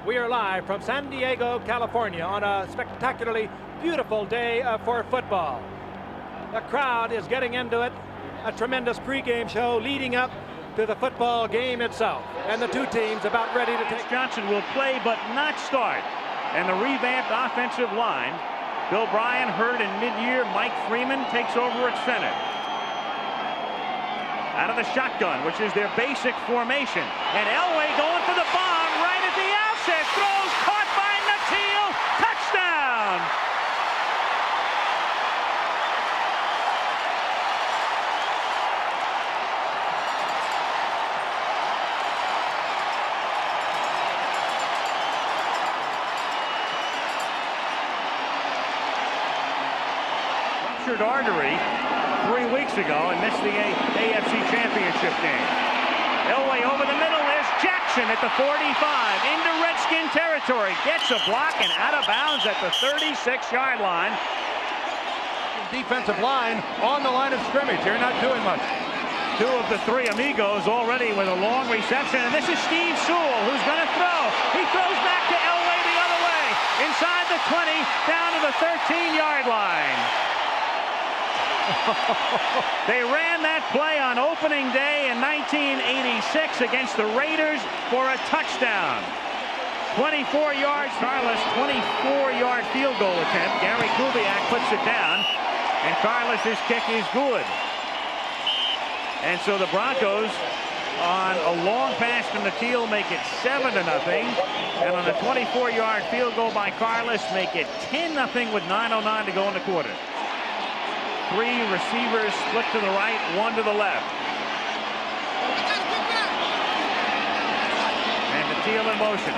We are live from San Diego, California on a spectacularly beautiful day for football. The crowd is getting into it. A tremendous pregame show leading up to the football game itself. And the two teams about ready to take. Johnson will play but not start. And the revamped offensive line. Bill Bryan hurt in mid-year. Mike Freeman takes over at center. Out of the shotgun, which is their basic formation. And Elway going for the bomb right at the outset. Throws, caught by Natil. Touchdown! Ruptured artery 3 weeks ago and missed the AFC Championship game. Elway over the middle. There's Jackson at the 45 into Redskin territory. Gets a block and out of bounds at the 36-yard line. Defensive line on the line of scrimmage. They're not doing much. Two of the three amigos already with a long reception. And this is Steve Sewell who's going to throw. He throws back to Elway the other way. Inside the 20 down to the 13-yard line. They ran that play on opening day in 1986 against the Raiders for a touchdown. 24 yards. Carlos 24-yard field goal attempt. Gary Kubiak puts it down, and Carlos's kick is good. And so the Broncos on a long pass from Natil make it 7-0, and on a 24-yard field goal by Carlos make it 10-0 with 9:09 to go in the quarter. Three receivers split to the right, one to the left. And Natil in motion.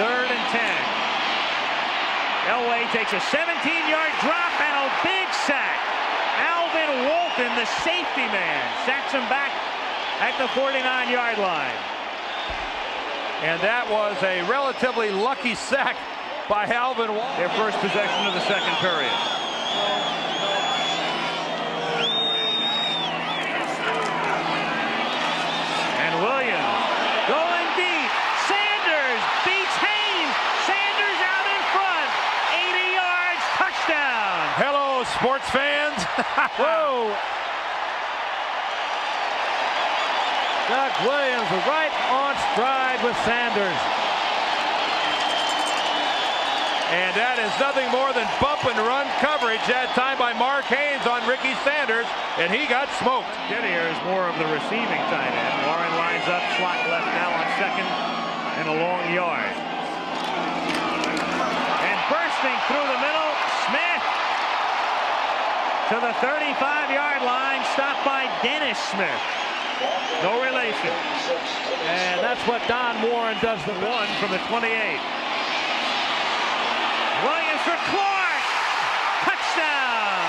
3rd and 10. Elway takes a 17-yard drop and a big sack. Alvin Walton, the safety man, sacks him back at the 49-yard line. And that was a relatively lucky sack by Alvin Walton. Their first possession of the second period. Williams going deep. Sanders beats Haynes. Sanders out in front. 80 yards. Touchdown. Hello, sports fans. Whoa. Doug Williams right on stride with Sanders. And that is nothing more than bump and run coverage that time by Mark Haynes on Ricky Sanders, and he got smoked. Here is more of the receiving tight end. Warren lines up, slot left now on second and a long yard. And bursting through the middle, Smith to the 35-yard line, stopped by Dennis Smith. No relation. And that's what Don Warren does. The one from the 28. Williams for Clark. Touchdown.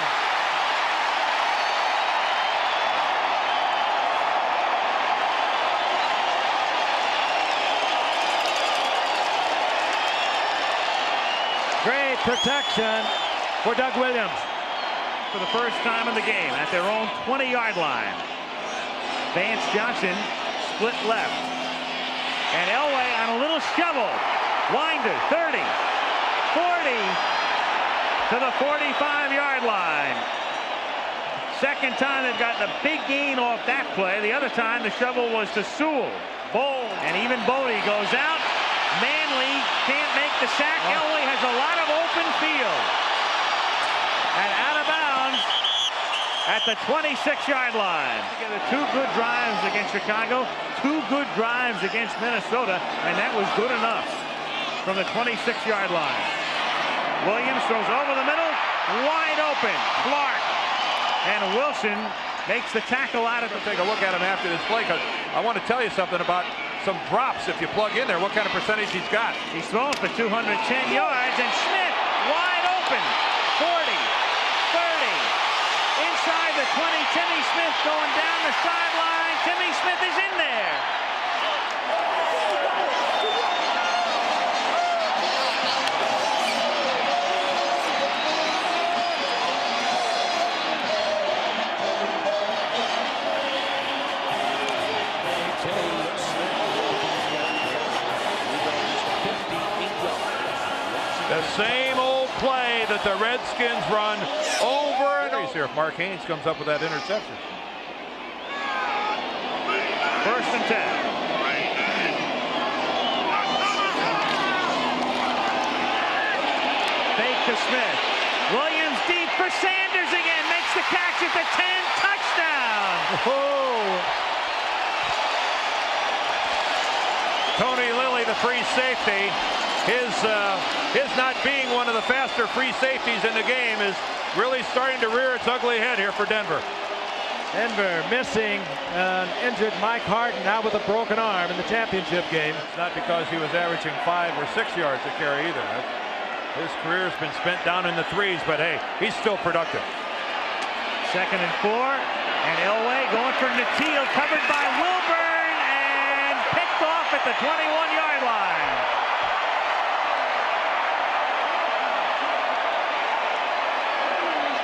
Great protection for Doug Williams. For the first time in the game at their own 20-yard line. Vance Johnson split left. And Elway on a little shovel. Winder, 30. 40 to the 45-yard line. Second time they've gotten a big gain off that play. The other time the shovel was to Sewell. Bold, and even Bodie goes out. Manley can't make the sack. Elway has a lot of open field. And out of bounds at the 26-yard line. Together 2 good drives against Chicago, 2 good drives against Minnesota, and that was good enough from the 26-yard line. Williams throws over the middle, wide open. Clark and Wilson makes the tackle out of the. Take a look at him after this play, because I want to tell you something about some drops. If you plug in there, what kind of percentage he's got. He's thrown for 210 yards, and Smith wide open. 40, 30, inside the 20. Timmy Smith going down the sideline. Timmy Smith is in there. The same old play that the Redskins run over and over. Here if Mark Haynes comes up with that interception. 1st and 10. Fake to Smith. Williams deep for Sanders again. Makes the catch at the 10. Touchdown. Oh. Tony Lilly, the free safety. His not being one of the faster free safeties in the game is really starting to rear its ugly head here for Denver. Denver missing an injured Mike Harden, now with a broken arm in the championship game. It's not because he was averaging 5 or 6 yards a carry either. His career has been spent down in the 3s, but hey, he's still productive. 2nd and 4, and Elway going for Natil, covered by Wilburn, and picked off at the 21-yard line.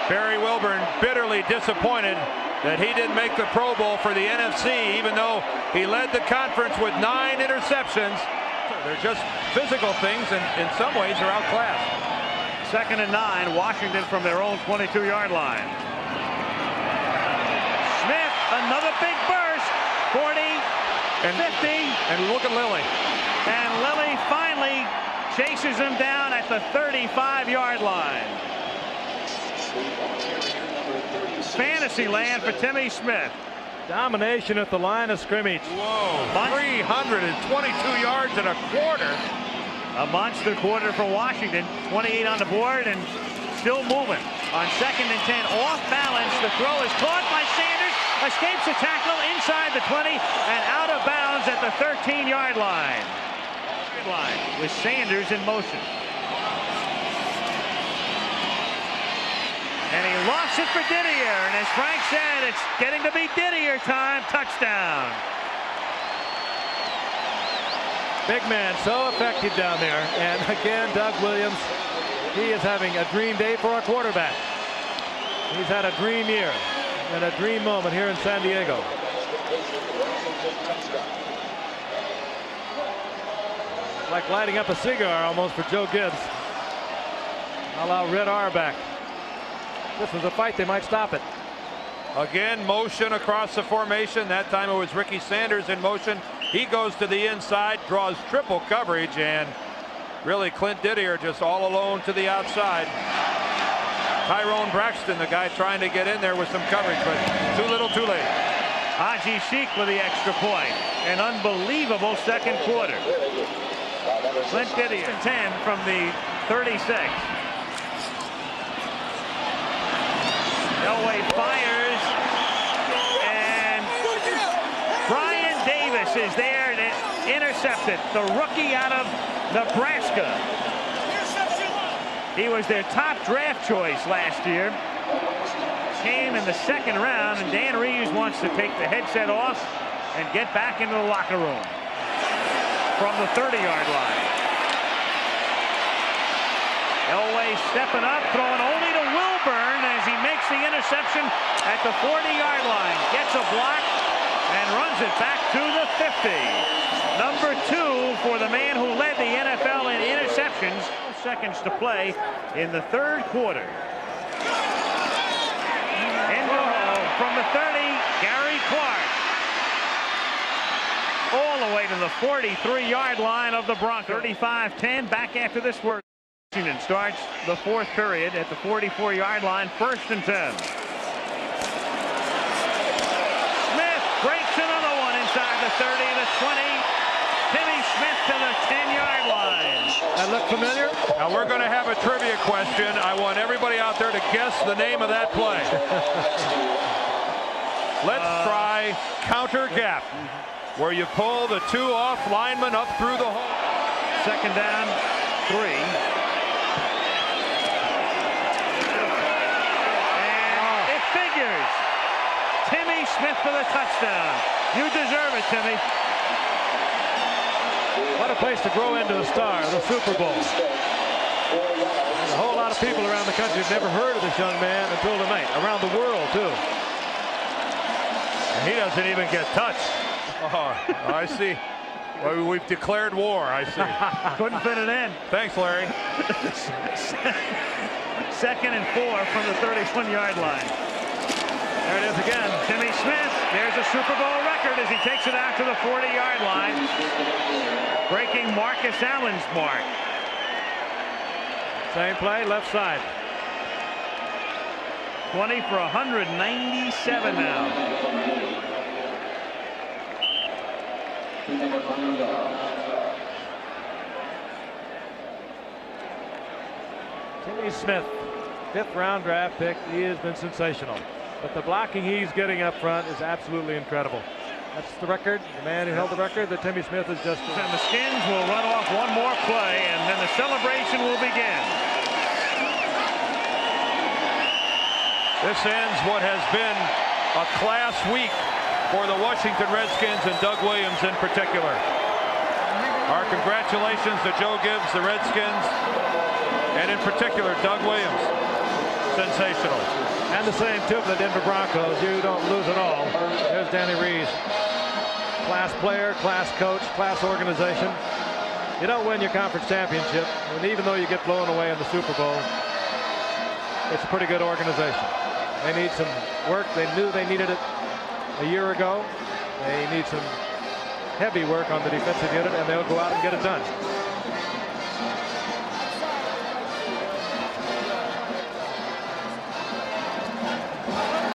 Barry Wilburn bitterly disappointed that he didn't make the Pro Bowl for the NFC, even though he led the conference with 9 interceptions. They're just physical things, and in some ways are outclassed. 2nd and 9, Washington from their own 22-yard line. Smith, another big burst, 40, and 50. And look at Lilly. And Lilly finally chases him down at the 35-yard line. Fantasy land for Timmy Smith. Domination at the line of scrimmage. Whoa, 322 yards and a quarter. A monster quarter for Washington. 28 on the board and still moving. On 2nd and 10, off balance. The throw is caught by Sanders. Escapes a tackle inside the 20 and out of bounds at the 13-yard line. With Sanders in motion. And he lost it for Didier. And as Frank said, it's getting to be Didier time. Touchdown. Big man, so effective down there. And again, Doug Williams, he is having a dream day for a quarterback. He's had a dream year and a dream moment here in San Diego. Like lighting up a cigar almost for Joe Gibbs. A la Red Auerbach. This was a fight, they might stop it. Again, motion across the formation. That time it was Ricky Sanders in motion. He goes to the inside, draws triple coverage, and really Clint Didier just all alone to the outside. Tyrone Braxton, the guy trying to get in there with some coverage, but too little too late. Haji Sheik with the extra point. An unbelievable 2nd quarter. Clint Didier, 10 from the 36. Elway fires, and Brian Davis is there to intercept it. The rookie out of Nebraska. He was their top draft choice last year. Came in the 2nd round, and Dan Reeves wants to take the headset off and get back into the locker room from the 30-yard line. Elway stepping up, throwing only to Wilburn as he makes the interception at the 40-yard line. Gets a block and runs it back to the 50. Number 2 for the man who led the NFL in interceptions. Seconds to play in the 3rd quarter. From the 30, Gary Clark. All the way to the 43-yard line of the Broncos. 35-10, back after this word. Washington starts the 4th period at the 44-yard line, 1st and 10. Smith breaks another one inside the 30, the 20. Timmy Smith to the 10-yard line. That look familiar? Now we're going to have a trivia question. I want everybody out there to guess the name of that play. Let's try counter gap, where you pull the 2 off linemen up through the hole. 2nd down, 3. Timmy Smith for the touchdown. You deserve it, Timmy. What a place to grow into the star, the Super Bowl. There's a whole lot of people around the country have never heard of this young man until tonight. Around the world, too. And he doesn't even get touched. Oh, I see. Well, we've declared war, I see. Couldn't fit it in. Thanks, Larry. 2nd and 4 from the 31-yard line. There it is again. Timmy Smith, there's a Super Bowl record as he takes it out to the 40-yard line, breaking Marcus Allen's mark. Same play, left side. 20 for 197 now. Timmy Smith, 5th round draft pick. He has been sensational. But the blocking he's getting up front is absolutely incredible. That's the record. The man who held the record that Timmy Smith is just. And the Skins will run off one more play, and then the celebration will begin. This ends what has been a class week for the Washington Redskins and Doug Williams in particular. Our congratulations to Joe Gibbs, the Redskins, and in particular Doug Williams. Sensational. And the same too for the Denver Broncos. You don't lose at all. There's Danny Rees. Class player, class coach, class organization. You don't win your conference championship, and even though you get blown away in the Super Bowl, it's a pretty good organization. They need some work. They knew they needed it a year ago. They need some heavy work on the defensive unit, and they'll go out and get it done.